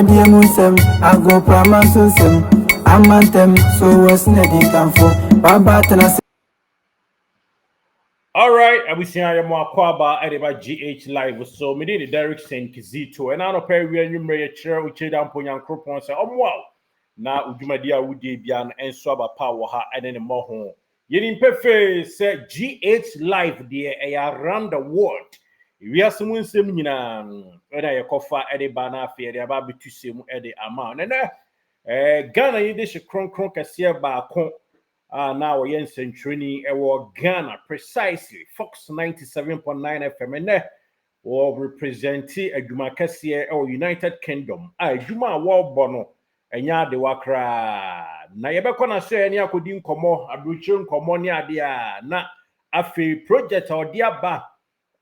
Eddie Musem, I go Pramasusem, Amantem, so was Neddy Camfo, Babatana. All right, I will see I am Kwaba Ediba GH Live. So, me did Derek Saint Kizito, and I don't pay real number chair which is down Ponyan Cropon. Say, wow. Now, Ujumadia would be an and swab power ha and then more home. Yin Pefe said GH Live, dear, around the world. We are someone seminar, and I cofa Ediba na fear about to see Eddie amount. And Ghana, you dish a cronk as here by now we're in Century Ghana, precisely Fox 97.9 FM, and will represent a Jumakasi or United Kingdom. Juma War Bono, and ya de Wakra. Na yebekona say any akudin komo, abruchun komo ni adia na afi project or diaba.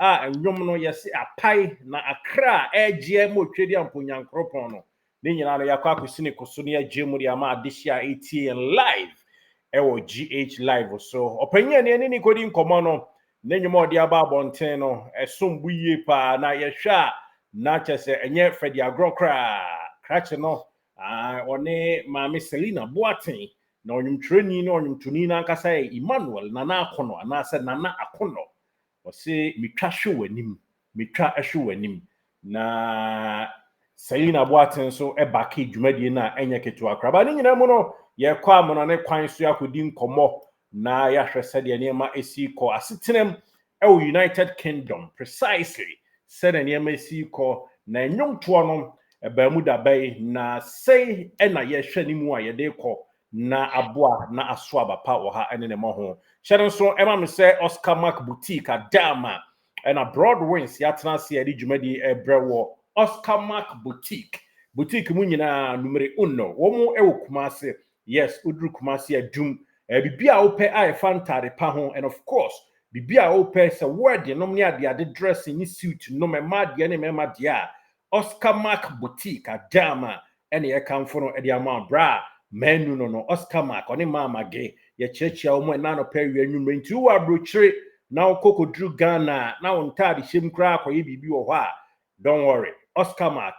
And yomono yesi a pie na akra GMO trade ampunyan kropono. Ninyana yakwa kusini kusunia GMO diama adisia 80 and live. Ewo GH Live so opanyin ne ni kodi nkomo no n'enyumo de aba abonten no esombu yie pa na yehwa na chese enye Fedi Agrokra krache no one Mama Selina Boaten na onyumtreni na onyumtuni na nkasa Emmanuel Nana Akono na se Nana Akono o se mitwa hwe wanim na Selina Boaten so ebaki dwumadi na enye ketu akra ba ni nyina mu no ye kwa mono ne kwan so akodi nkomo na ya hwese de niema esi ko asetenem United Kingdom precisely said niema esi ko na enwonto no eba mu dabai na sei na ye hwe ni mu a ye de ko na aboa na aso abapa wo ha ene ne mo ho hyere so ema me se Oscar Mark Boutique adama na Broadwinds ya tena se edi dwumadi ebrewo Oscar Mark Boutique mu nyina numere 1 wo mu Kumase. Yes, Udru Kumasi adum. Bibia ope a fantare pa ho, and of course, Bibia ope se word no me ade dress in suit no me mad ye ne me mad ya. Oscar Mark Boutique adama ene ye kan for no e dia ma bra menu no Oscar Mark oni mama ge ye chechia o mo na no pa wi anwumre nti wo abrochire na Kokodru Ghana na won tade hyem kra akoye bibi wo ho a don't worry. Oscar Mark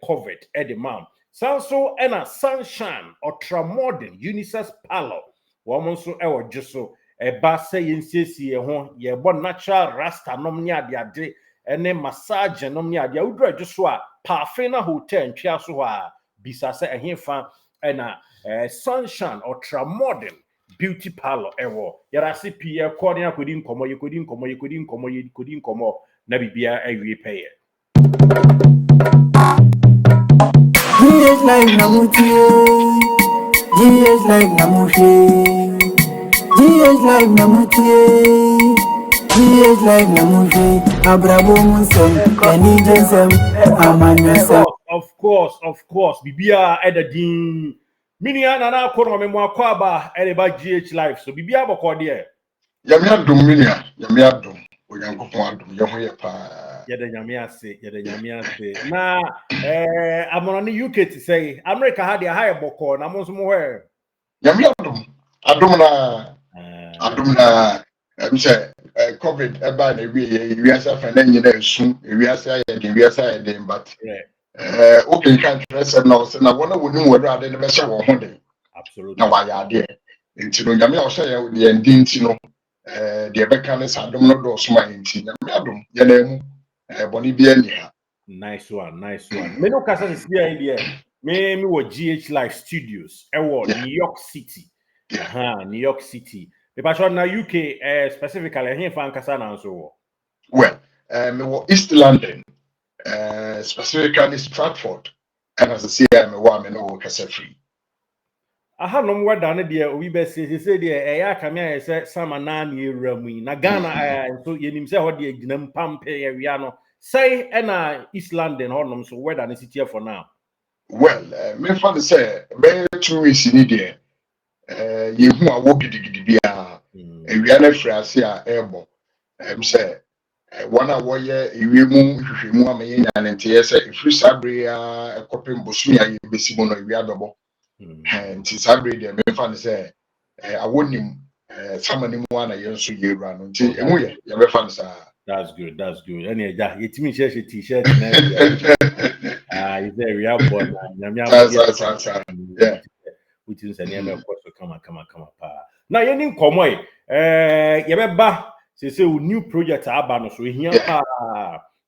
covered at the mom. Sanso ena Sunshine ultra modern unisex parlor. Woman so just so say yensiesie ho ye bon natural rasta nom nya de ene massage nom nya de udra just so a Parfena hotel ntwa so a bisa se ehemfa ena Sunshine ultra modern beauty parlor yara se pie kodi akodi nkomo na bibia awie peye. GH like Namutie, GH like Namushi, GH like Namutie, GH like Namushi, Abrabo Musem, Kenny Jesem, Amanyasem. Of course, Bibia Edadin, Miniana na kono memwa kwaba edeba GH Live, so Bibia boko de. Yamia dum minia, yamia dum, Oyankopon adum, yehoye pa. Yede nyame ase na amono ni UK to say America had a higher boko na mo so mo hwe Yamia adum na say COVID eba na we asa fa na nyina esu we asa ya de but okay can stress na so na wona woni wo ade ne be hye wo ho de absolutely na wa ya de nti no nyame o hye ya de ndi nti no de be kan sa adum no do so ma nti nyame adum ya na mu boni bia ni ha. Nice one. Me no kasa is here in there. Me wo GH Live Studios. New York City. New York City. The passion na UK specifically here fan kasa na so. Well, me wo East London. Specifically Stratford. And as I say me no kasa free. Aha no weda ne de obi be say de ya kame ya say sama na na ewramu na Ghana so yenim say ho de aginam pampe ya wia no say na East London honom so weda ne city for now. Well, me fan say be 2 weeks ni de ye hu awo gidigidi bia ewia na frase a ebo say one a woye ewie mu hwehwemu amaye nyane nte ye say free sabre a ekopem bosumi aye besi mo no ewia dobo. And Sabre de me fan say awonim samani mu ana yenso yewra no nti emu ye be fan sa. That's good. Any ja yetimi share t-shirt na is there we are born Yeah. which is an of course come pa. Now you need come away. Yebeba say new project aba so here pa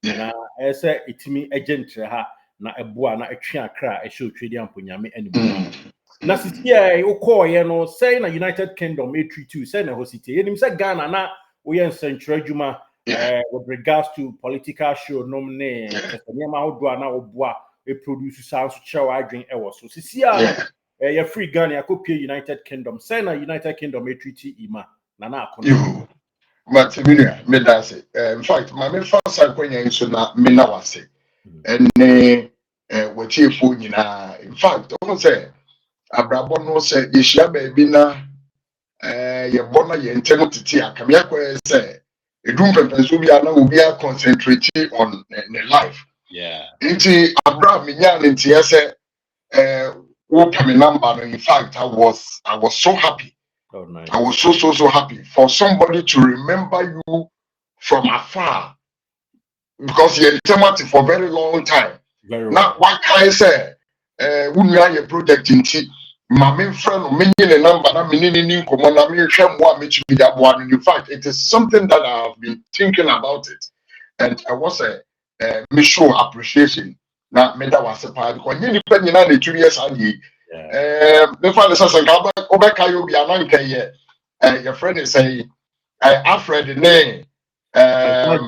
na say itimi agent ha na eboa na atwe akra e show twedi amponyame anibuma. Na sisi wo call ye no say na United Kingdom A32 say na hosite yenim say Ghana na we yen central adwuma with regards to political show nomne kesanyama hodo na oboa e produce sounds show adwen e wo so sisi you're free Ghana, I could pay United Kingdom. Say na United Kingdom a treaty ima. Na you but me that's it. In fact, my first time when you so na me na wase. And what you phone in fact, I say Abrabo no say yeshia baby na ye bona ye nteno titi akamia kwa say edum pempenso bi ana obi a concentrate on the life. Yeah. Inti Abraham nya nti say number. In fact, I was so happy. Oh, nice. I was so happy for somebody to remember you from afar because you're intimate for a very long time. Very well. Now, what can I say? When you are a project in T, my main friend, many number, in fact, it is something that I have been thinking about it, and I was me show appreciation. Na me da wase pa because you nipa nyina na 2 years adi me fa the sense ka obeka yo bia na nka ye your friend is say Alfred name that's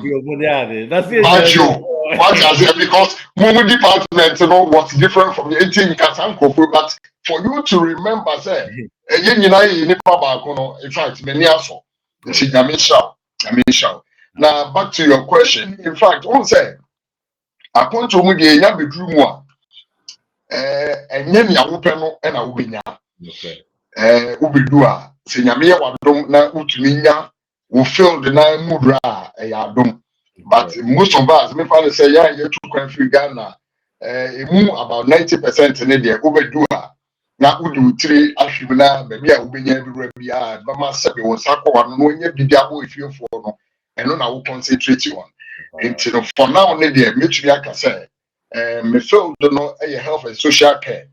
it because my department was different from the 18 Kasanko, but for you to remember say you nyina nipa ba ko no in fact many aso nti nyame show now back to your question. In fact on say akonto mu de nya bedru mu a enye ne awopɛ no na wobenya wobedu a se nyame ye wadom na utumi nya wo field na mudra ya adom but most of us me fa say ya ye tu kwan free Ghana emu about 90% ne de wobedu a na wodi utire ahwim na ba bia wobenya biwura bia ba ma sebe won sakwa no onye bidiabo efiefo no eno na wo concentrate on. For now, Nadia, mutually, I can say, me feel don't know a health and social care.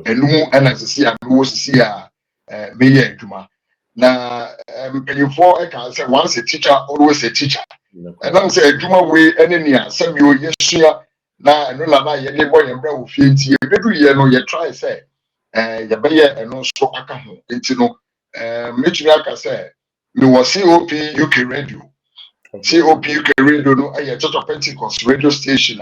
And no, and as I see, I was see me Juma. Now, before I can say, once a teacher, always a teacher. And I'm say Juma way any some you yes, now I know that your boy and brother will feel to you. Every year, no, you try say, your baby and no so I can into no, mutually, I can say, me was COP UK radio. COP UK radio no a Church of Pentecost radio station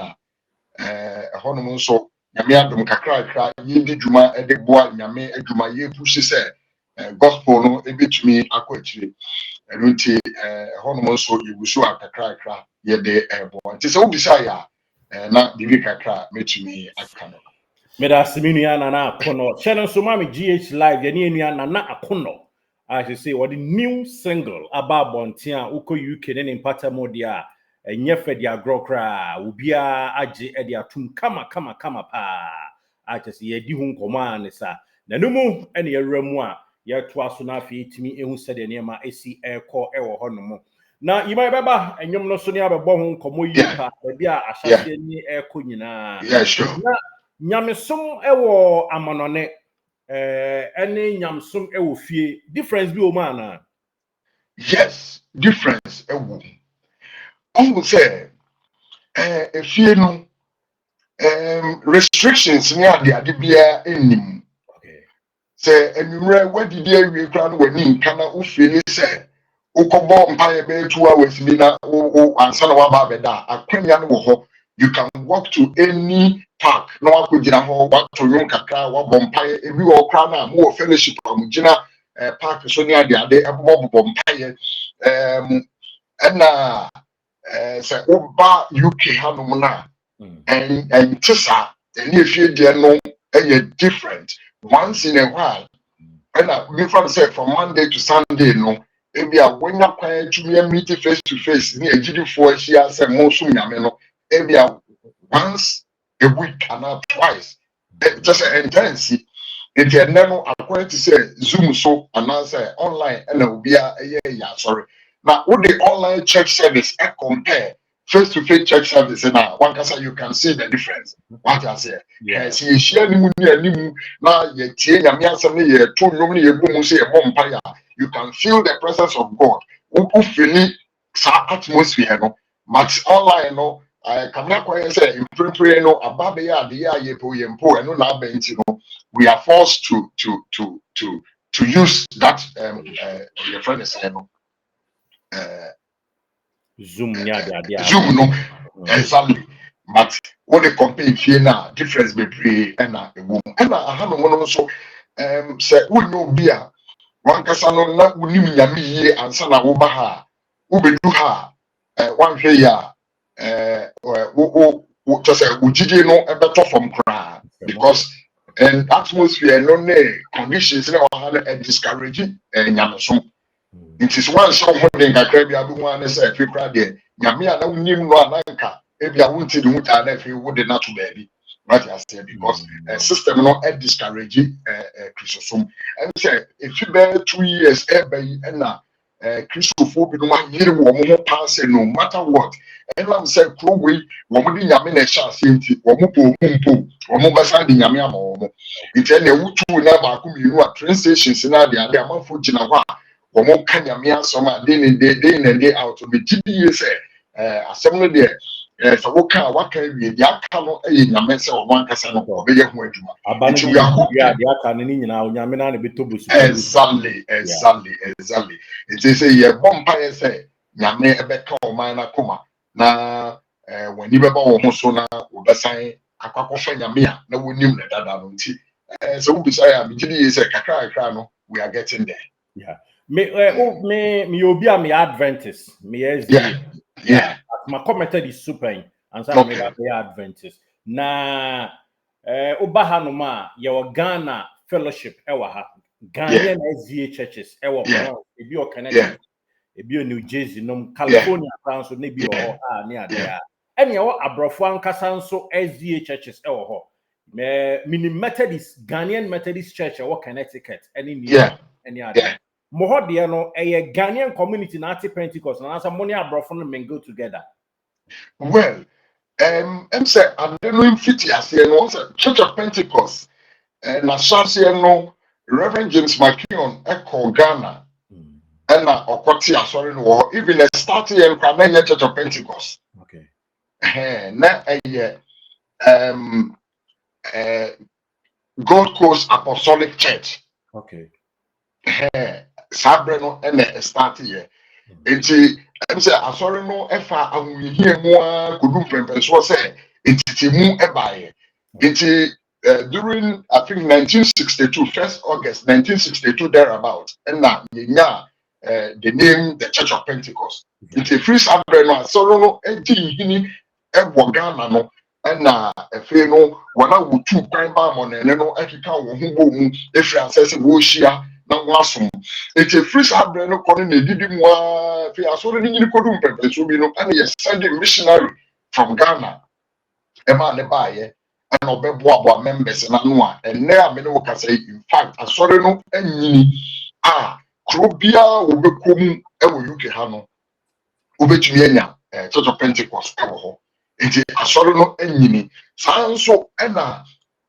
hono so nyame adom kakra yindi djuma e de boa nyame adwuma ye push say gospel no ebetumi akwachire eno nti hono so ibusu akakra ye de boa nti se obisa ya na bibi kakra metumi akano meda siminu ya na akono channel so mami GH live ye ne enu na akono. I should say what the new single about Bontia Uko UK and in Patamodia and Yefe dia grokra ubia aji edia tum kama pa I just ye di hun command sa na numu any remwa ya twa so na fi timi ehun said niema esi airco ewo honomo na yima beba enyom no so ne abebo hun komo yi pa bia asase ni airco nyina na nyamesom ewo amanone any nyamsum ewo fie difference bi o ma na yes difference ewo on say fie no restrictions ni ade bia enim okay say enumere wadidi awie kra no wani nka na o fie ni say ukobo mpaye be 2 hours bi na o ansa na wa ba be da akwanya no wo ho you can walk to any park no akogina ho wa to yom kakra wa bompaye ebi wo kra na mo fellowship amugina park so ni ade ebo bompaye na say oba UK hanom na and tisa any fie de no different once in a while and me from say from Monday to Sunday no ebi a wonya kwan tumi meet face to face ni agidifo ahia say mo so nyame no ebi a once a week and twice just an intense if you never according to say Zoom so and say online and will be sorry now with the online church service I compare face-to-face church service now, one can say you can see the difference. What I say, Yes. see, share ni now ye tie nyame asem ye to nom ni ye boom say empire. You can feel the presence of God. Who feel sa atmosphere no, but online no. I cannot quite say in pray no about the ye po and no na no. We are forced to use that your friend is saying Zoom yeah. Zoom no exactly. But when they compare here now, difference between and a woman. And I have one also say we no beer. One casano na unim yami ye and sana ubaha ube do ha one here just say ujije no a better from cry because and atmosphere no conditions na wahala discouraging nyamaso. It is one song when they can be able to say if you cry there. Nyame na unim no ananka ebi a wunti de muta na fi wo de na to baby. What I say because system no discourage Christosum. And say if you bear 2 years ebe na Christopher bi no yiri wo mo pass no matter what. And I'm say kro we wo mo di nyame na sha senti wo mo po wo mo basa di nyame ama wo mo. Nti na wutu na ba ku mi a train stations na de ade amafo gina ho a wo mo ka nyame asoma day in day out be gidi say asem no de so wo ka waka wie de aka no nyame se wo man kasa no be ye ho adwuma Abanu ya de aka ne nyina nyame na ne betobu su. Exactly. It is a ye bompa ye say nyame ebe ka o man na koma na when you be ba wo ho so na wo besan akwakofa nyame a na wonim na dada no nti so wo bisa ya me gidi ye say kakra no we are getting there. Yeah. Me obi am Adventist. Me Yeah. My commented is super and so me Adventist. Na obaha no ma ye Ghana fellowship ewa ha. Ghanaian SDA churches ewa ebi o Canada. Ebi o New Jersey no California France no bi o ne ade. Ene ye wo abrofo ankasa nso SDA churches ewa ho. Mini Methodist Ghanaian Methodist Church ewa Connecticut ene New York ene ade. Moho de no a Ghanaian community na ati Pentecost na some money abrofo no mingle together. Well, say I don't know if it is no Church of Pentecost na church no Reverend James McKeon echo Ghana and na okoti asori no even a start here Ghanaian Church of Pentecost. Okay. Na Gold Coast Apostolic Church. Okay. Sabre no na start here. Enti say asori no efa ahuyehie mu a kodum prempenso say entiti mu ebaye. Enti during I think 1962 1st August 1962 thereabout and na yenya the name the Church of Pentecost. Enti free sabre no asori no enti hini ebo Ghana no na efe no wana wutu kwan ba mo ne no ekeka wo ho bo mu efri asese wo hia na wasom ete free sabre no kono na didi mu a fi asoro ni nyini kodum pepeso bi no and yes send missionary from Ghana ema ne baaye and obeboa members na no a enne a me no ka say in fact asoro no anyini a krobia wo bekom e wo UK ha no obetumi anya Church of Pentecost e wo ho enti asoro no anyini sanso ena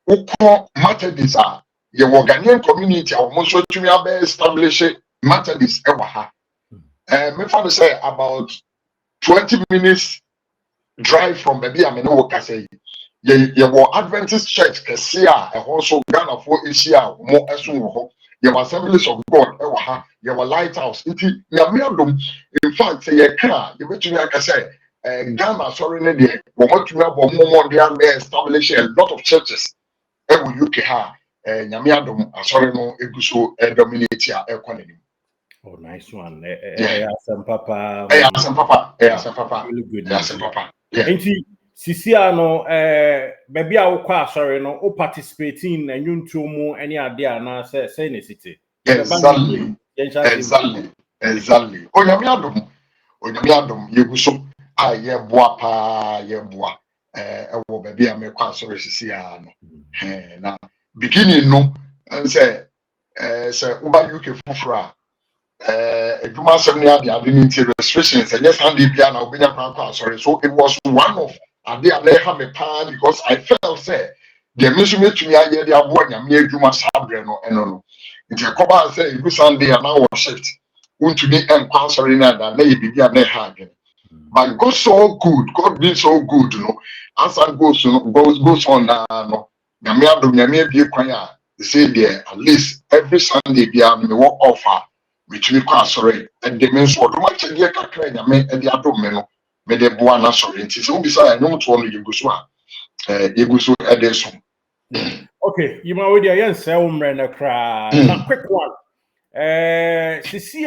ukọ Methodist a ye Ghanaian community a wo so tumi abe establish Methodist ewa ha me find say about 20 minutes drive from baby am no work say ye Adventist church kese a e so Ghana for Asia mo esun ho ye Assemblies of God ewa ha ye lighthouse iti ya me adom in fact say ye ka ye betumi aka say Ghana sorry ne de wo matumi abo mo de establish a lot of churches ewu UK ha nyame adom asori no eguso dominate a economy. Oh, nice one. Some papa. Some papa. Really good. Some papa. Enti sisi ano baby a wo kwa asori no o participating na nyuntu mu any ade na say ne city. Exactly. Onyame adom yeguso a ye boa pa ye boa ewo baby a me kwa asori sisi ano. Na beginning no and say uba UK fufura Eduma Semnia, the ability restrictions, and yes, Andy Piana, sorry. So it was one of Ade Aleha me pan because I felt say the measurement to me, I get the award, and me, Juma Sabreno, and no. It's a cover say, you Sunday, and now shift. Want to be and answering that, and they be a hagen. But God so good, God been so good, you know. As I goes on no. Namia do Namia be quiet. They say there at least every Sunday be a me walk offer. Which we can't sorry, and the men so much a year can cry, and the other men, may the buana sorry. It is only beside no to only you go so. You go so at this one. Okay, you might already answer a cry. Now, quick one. Sisi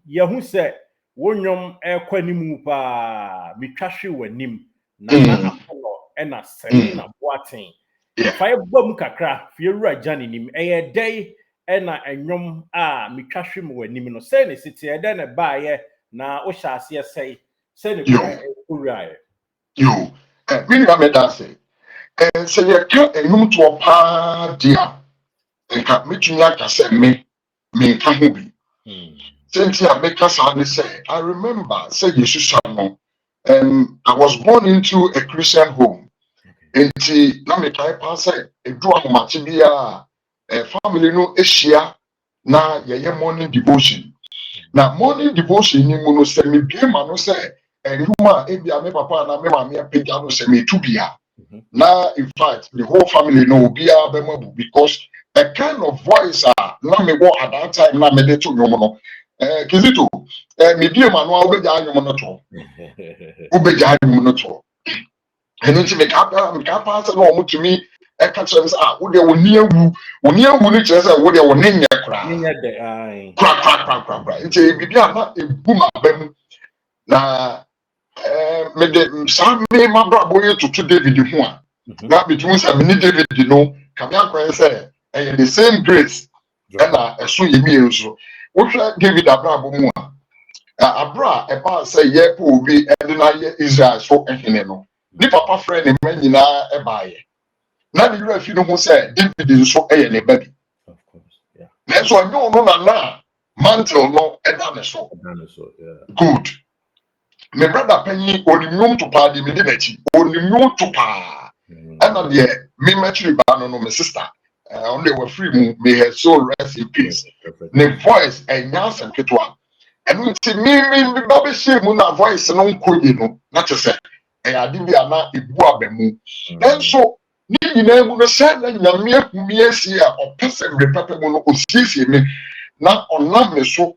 Yahu said, Wonyom Equanimu pa, Mikashi wenim, Nana Apollo, and a Selina Boating. Fire bomb kakra, Fiora Janinim, a day. Ena enyom a mitwahwe mo anim no say ne siti e den baaye na o hyase say ne kwa owurae Yo minimum me da say say ye ka enum to pa dia enka metunya ka say me ka ho bi senti a me ka sa ne say I remember say Jesus no I was born into a Christian home enti na me kai pa say edu ahomate bia family no ehia na ye morning devotion. Na morning devotion ni mu no se me bia ma no se enuma e bia me papa na me ma me apega no se me tubia. Na in fact the whole family no bia be mabu because a kind of voice na me go at that time na me dey to nyom no Kizito me bia ma no obeja nyom no to. Obeja nyom no to. Eno ti me ka pa se no mo tumi e ka chere say wo de woni awu ni chere say wo de woni nya kra nya de ai kra nti bibia na ebu ma bam na me de sa me ma bra boye tutu David ho a na bitumi say me ni David no ka me akwa say the same grace na eso yemi enso wo hwe David abrabo mu a abra e ba say ye po obi e de na ye Israel so ehene no ni papa friend e man nyina e baaye na the real feel no say David is so ne baby of course yeah na so no na mantle no e da ne so yeah good me brother penny onimum to pa di me de nachi onimum to pa and na the me matri ba no my sister only were free mu may her soul rest in peace the voice and nyasem ketwa and me ba be shame na voice no nkoyi no na te say e ade bi ana ebu abamu and so ni nyina mu no say na nyame akumi asi a opese repepe mu no osiesie me na onam me so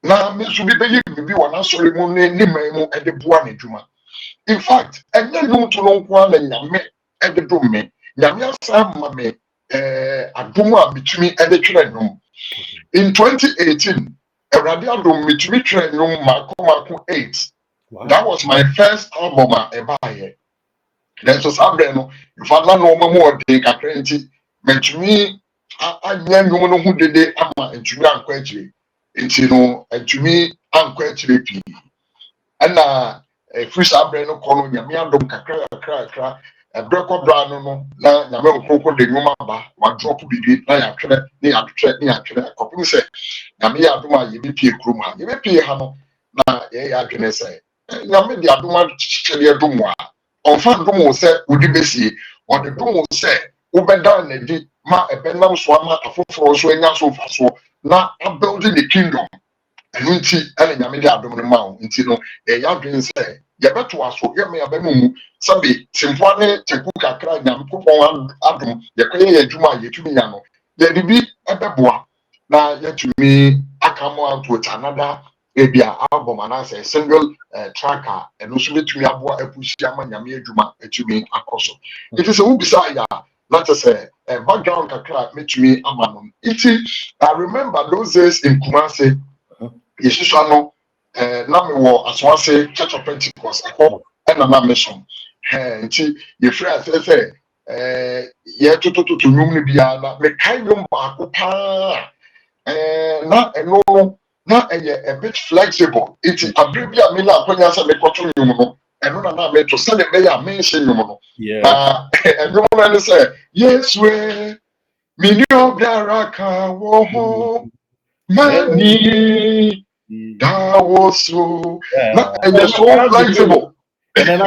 na me so bi be yi bi wona sori mu ni man mu e de boa na djuma in fact enye no to no kwa na nyame e de do me nyame asa ma me adom a bitumi e de twere no in 2018 Eradi adom bitumi twere no mako 8 that was my first album e baaye then so sabre no if I no mo de kakra nti metumi anya nyom no hu dede ama ntumi ankwa akire nti no ntumi ankwa akire pi ana free sabre no kono nyame adom kakra breko bra no na nyame okoko de nyoma ba wa drop bibi na ya twere ni ya twere kopim se nyame ya adom a ye bi pie krom ha ye bi pie ha no na ye ya dwene se nyame de adom a kyele adom a onfa dom wo se odi besie o de dom wo se wo beda na di ma ebenam so ama afoforo so enya so faso na building the kingdom enu nti ele nyame de adom no ma wo nti no ya dwen se ye beto aso ye me abemu sabe simfo ne teku kakra nyame kopon adom ye kwenye ye adwuma ye tumi nya no ye bibi ebeboa na ye tumi akamo out with another ebia album anase single tracker enu so betumi aboa apushi ama nyame adwuma etumi akoso it is a who beside ya not as a background kakra metumi ama no iti I remember those days in Kumasi Yesuswa no na me wo Aswase Church of Pentecost akọ na mission nti ye free say ye tututu nyum ni bia na me kai nyum ba ko pa na eno na a bit flexible iti abribia me na akonya say me koto nyum no eno na me to say me ya me hye nyum no eno na say yes we minyo biara ka wo ho Money that was so you're so flexible. And then I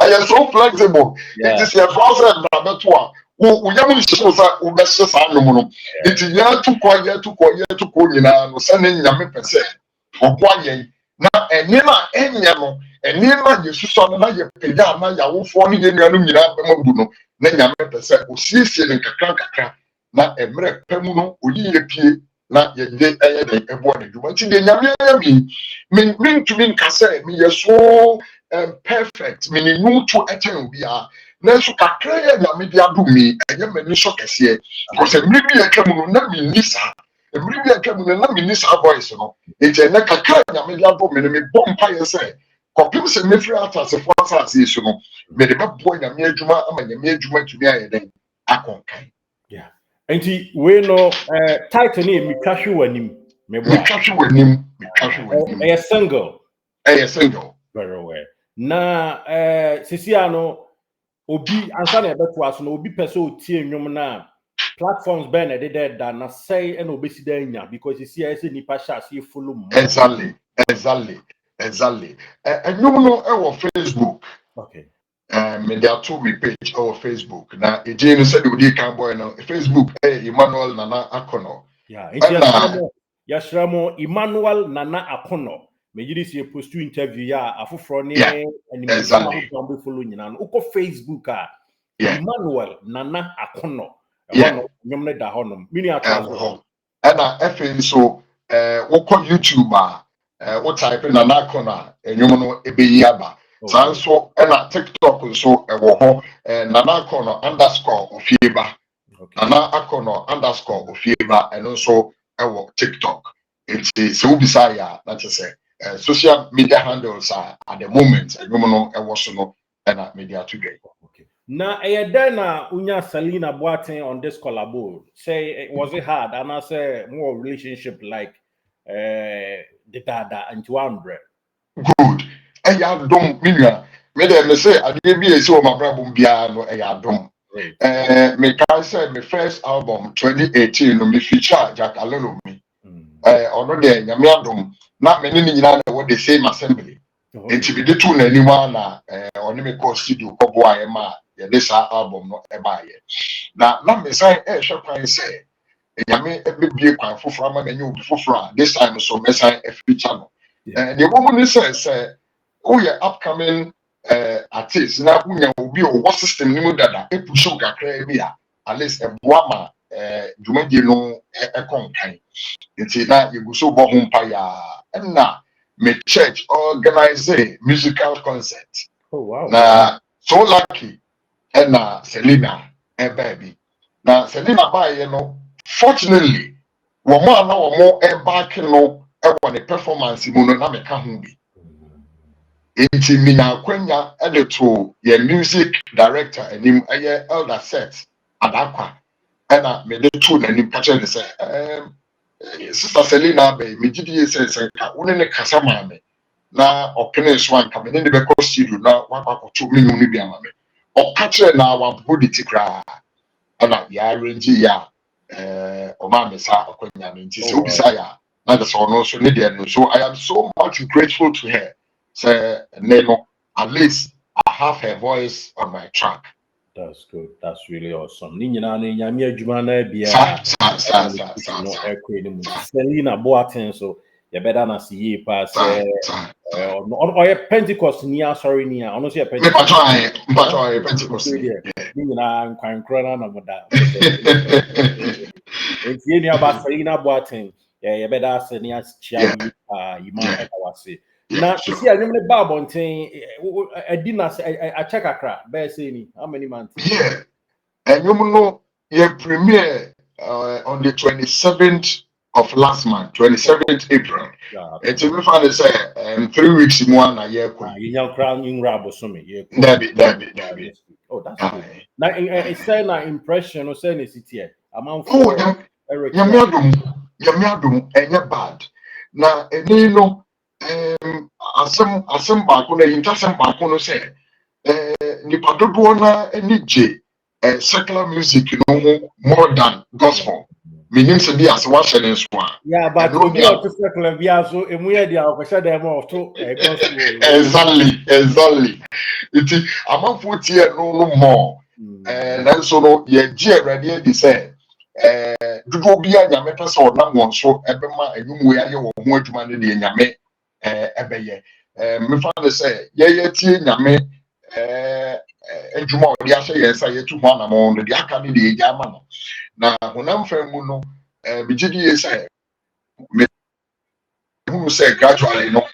am so flexible. It is your father brother too. We yamu so sa we be so sa no no. It is ya to ko nyina no se ne nyame pese. Obo ayen na enye na enya no enye na yesu so na ye pega na ya wofo no ye nuanu nyina be mabu no na nyame pese osiesie ne kakra na emre pemu no oyi ye pie na ye de eye de ebo de dwuma nti de nyame ya min to min kase mi yeso perfect meaning no to echen bia na so kakra ya nyame de adu mi enye mani so kese because emri bi ya twam no na mi nisa emri bi ya twam no na mi nisa voice no eje na kakra nyame de adu mi no me bompa ye se kopim se me free atase fo atase yesu no me de bebo nyame adwuma ama nyame adwuma tumi aye den akonkan yeah. Enti we no title ni mi twahwe wanim me bo a single very well na sisia no obi ansa na ebeto aso no obi pese otie nwom na platforms ben e dey da na say and obesi da nya because sisia ese nipa sha se follow mo exactly nwom no e wo Facebook okay media to me page or Facebook na eje no said odi kan boy no Facebook Emmanuel Nana Akono yeah yashramo Emmanuel Nana Akono me yiri si post interview ya afoforo ni ani me do follow nyina no uko Facebook Emmanuel Nana Akono no nyom ne da honom mini atwa na efe so wokọ YouTube wo type Nana Akono enyom no ebeyi aba so na TikTok so ewo ho Nana Akono _ofieba Nana Akono _ofieba eno so ewo TikTok it's so bisa ya that is social media handles are at the moment enyom no ewo so no na media today okay na then unya Selena Boateng on this collabo say was it hard and I say more relationship like the dada and 200 good ya dom minua me dey me say ade bi esi o mabrabum bia no ya dom me can say my first album 2018 no me feature Jack Alelo me ono de nyame adom na me ni nyina na we the same assembly enti bi de tu na anima na ono me ko studio ko bo aye ma ye de sa album no e ba ye na me say hwe kwan say nyame ebibie kwan foforo ama na nye obi foforo this time so me say e feature no the woman say oh yeah upcoming artist na unya obi o what system ni mu dada e push o kakra bi at least e boa ma dwumadie no e konkan nti na yeguso bo ho mpa ya na me church organize a musical concert na so lucky na Selena baby na Selena bae no fortunately woman na womo back no the performance mu no na me ka ho bi enti mina kwanya to ye music director anim elder set adakwa na me de to nanim ka che say sister Selena be me gidi say ka woni ne kasa ma me na opene so anka me ne be ko studio na wakwakoto me nyum ni bia ma me o ka che na wa body tikra na ya arrange ya o ma me sa akwanya me nti so bisa ya na the so no so ne dey no so I am so much grateful to her. Say Nemo, at least I have her voice on my track. That's good. That's really awesome. Selena Boateng so you better not see ye pass or Pentecost near sorry near honestly Pentecost it's any about Selena Boateng you better say near Chiabi Imam now, you see, I remember Bob saying, I didn't I check a crap. Bear saying, how many months? Yeah, and you know, your premiere on the 27th of last month, 27th April. It's even funny to say, 3 weeks more than a year. You know, crowning rab or something. David. Oh, that's good. Now, it's saying an impression or saying it's here. Amount for Yamiadum, and you're bad. Now, and you know, asem baako na yintasem baako no say nipa dodo na ani je secular music no more than gospel Minim se bi as wa share so a. Yeah, but obi to circle bia so emu ye dia o kwese dem o to gospel. Exactly. Iti amanfo tie no more. Nanso no ye gi awrade di say dudu bi a nyame pese o nam won so ebema enum we aye wo ho adwuma ne de nyame ebeye. Me fa de say ye tie nyame adwuma o de ahye ye say ye tu ho anam no de aka ne de ya ama no. Na honam fa mu no bigidi ye say me hu say gradually no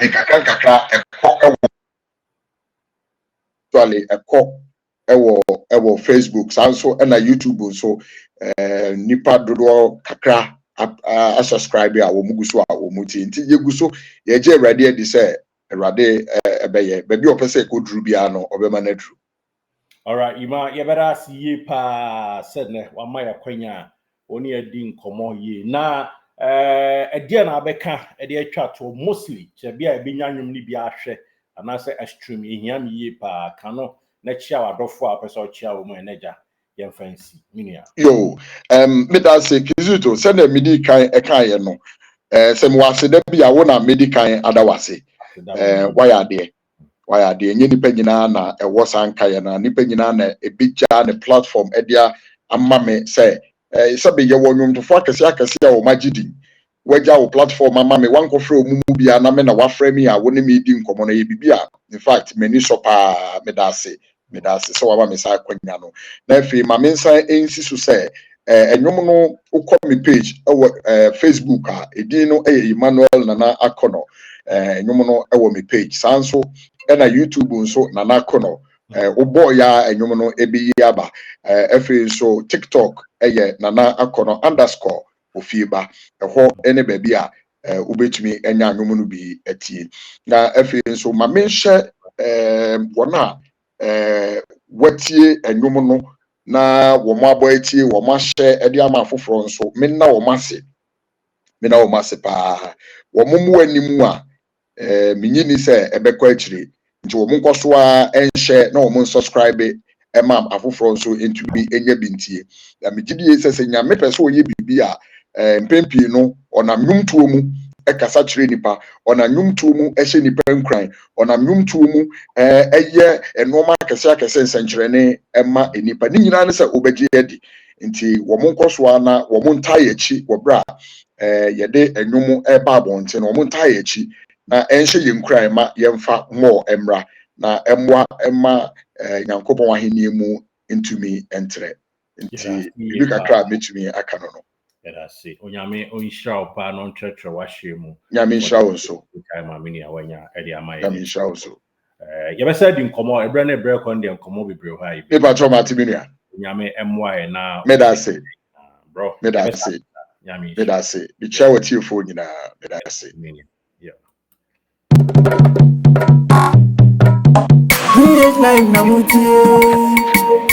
nkakra ɛwɔ Facebook sanso na YouTube so nipa dodo kakra a subscribe a wo mugu so a wo muti nti yegu so ye je awrade adi sɛ awrade ɛbɛyɛ baabi opese ko duru bia no obema na duru. All right, you better see ye pa said ne wa ma yakwanya oni adi nkomo ye na ɛdeɛ na abɛka ɛde atwa to mostly che bia ebenya nwum ni bia ahwɛ anase extreme ehia me ye pa kano na chia wadofo a pese o chia wo mu enaja ye fancy minia Yo me da say Kizito send the midi kan ɛka ye no sɛ mo wase da bia wo na midi kan adawase why de enye nipa nyina na ɛwɔ sanka ye na nipa nyina na ebigya ne platform ɛdia amma me sɛ sɛ be ye wo nwomtofo akɛse a wo magidi wagya wo platform amma me wankɔfrɛ omumu bia na me na wafrɛ me a wo ne me di nkomo na ye bibia in fact many so pa me da say so waba me sa kwanya no na afi ma me nsa ensi so say enwom no ukọ me page Facebook a edin no Emmanuel Nana Akono enwom no me page sanso na YouTube nso Nana Akono obo ya enwom no ebi aba afi so TikTok Nana Akono _ ofieba ho ene baabi a ubetumi enya enwom no bi atie na afi nso ma me hye wona watie enwom no na wo mo aboetie wo mo hye ede ama afoforo nso me na wo mase pa wo mo mu animu a minyini se ebekọ akire nti wo mo nkoso a enhye na wo mo subscribe ema afoforo nso entumi enya bintie na migidi se nyame pese oye bibi a mpempi no ona nwumtuo mu ekasa kire nipa ona nwumtuo mu ehye nipa nkran ona nwumtuo mu eye enoma akese nsenkyerene ema enipa ni nyina ne se obegye edi nti wo mo nkoso na wo mo ntaye echi wo bra yede enwum eba abonte na wo mo ntaye echi na enhye ye nkran ma yemfa mo emra na emwa ema nyankopon ahenie mu ntumi entre nti bibi kakra metumi aka no. Let us see. Onyame onshira pa no ntwetwe wahwe mu. Nyame nshira wonso. Time amini awanya e de amaye. Nyame nshira wonso. Ye be said nkomo ebre na ebre kon de nkomo bebre ho ayi. Me pa tro mati minua. Onyame emwae na me da say. Bro. Me da say. Nyame. Me da say. Bi cha wati fo nyina me da say. Yeah. Life na mutie